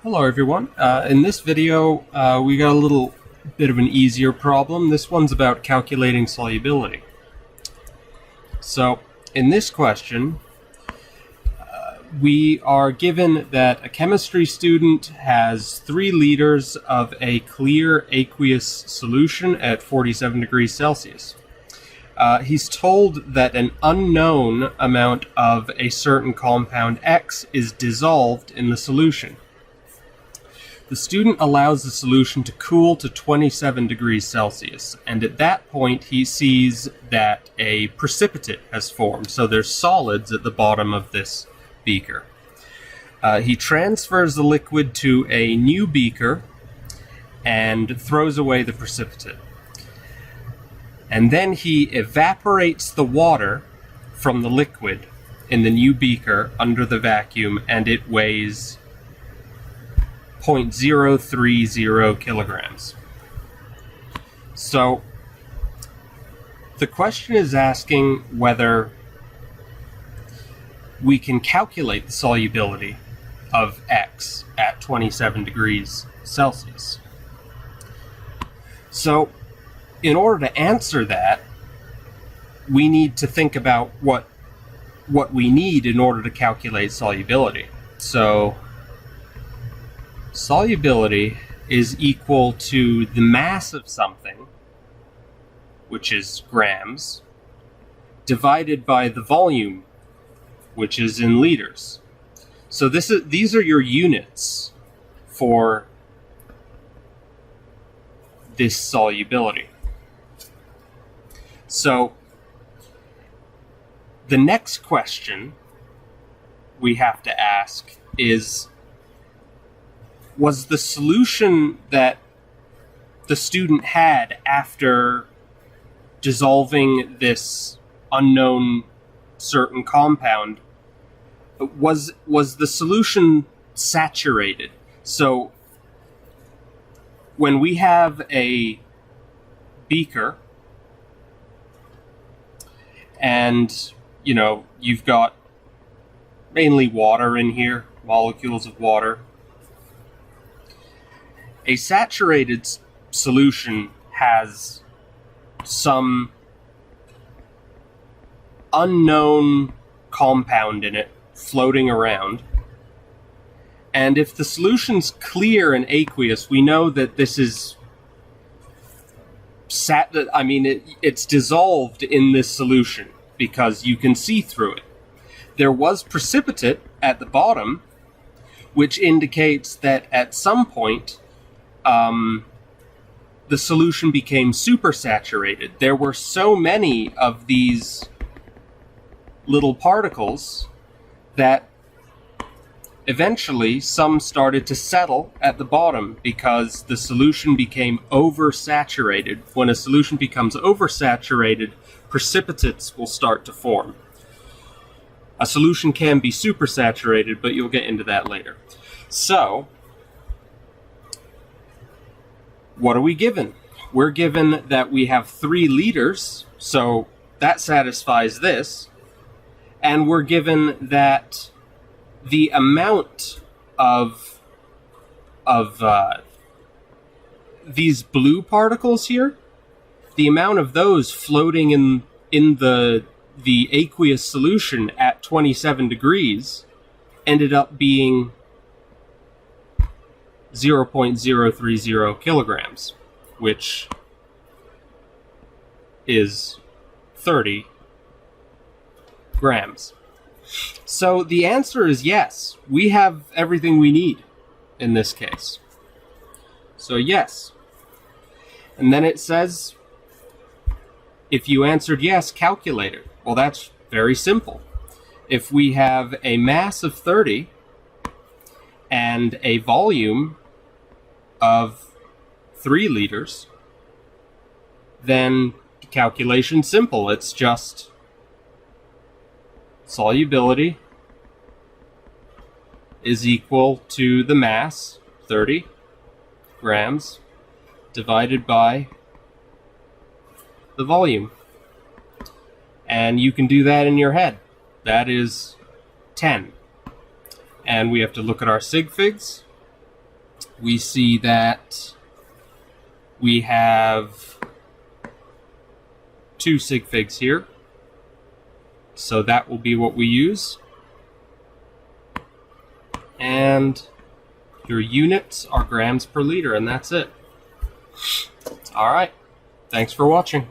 Hello everyone. In this video, we got a little bit of an easier problem. This one's about calculating solubility. So, in this question, we are given that a chemistry student has 3 liters of a clear aqueous solution at 47 degrees Celsius. He's told that an unknown amount of a certain compound X is dissolved in the solution. The student allows the solution to cool to 27 degrees Celsius, and at that point he sees that a precipitate has formed, so there's solids at the bottom of this beaker. He transfers the liquid to a new beaker and throws away the precipitate. And then he evaporates the water from the liquid in the new beaker under the vacuum, and it weighs 0.030 kilograms. So the question is asking whether we can calculate the solubility of X at 27 degrees Celsius. So in order to answer that, we need to think about what we need in order to calculate solubility. So solubility is equal to the mass of something, which is grams, divided by the volume, which is in liters. So these are your units for this solubility. So the next question we have to ask is, was the solution that the student had after dissolving this unknown certain compound, was the solution saturated? So when we have a beaker and you've got mainly water in here, molecules of water, a saturated solution has some unknown compound in it floating around. And if the solution's clear and aqueous, we know that this is it's dissolved in this solution because you can see through it. There was precipitate at the bottom, which indicates that at some point the solution became supersaturated. There were so many of these little particles that eventually some started to settle at the bottom because the solution became oversaturated. When a solution becomes oversaturated, precipitates will start to form. A solution can be supersaturated, but you'll get into that later. So what are we given? We're given that we have 3 liters, so that satisfies this. And we're given that the amount of these blue particles here, the amount of those floating in the aqueous solution at 27 degrees ended up being 0.030 kilograms, which is 30 grams. So the answer is yes. We have everything we need in this case. So yes. And then it says, if you answered yes, calculate it. Well, that's very simple. If we have a mass of 30 and a volume of 3 liters, then the calculation's simple. It's just solubility is equal to the mass, 30 grams, divided by the volume. And you can do that in your head. That is 10. And we have to look at our sig figs. we see that we have 2 sig figs here. So that will be what we use. And your units are grams per liter, and that's it. All right. Thanks for watching.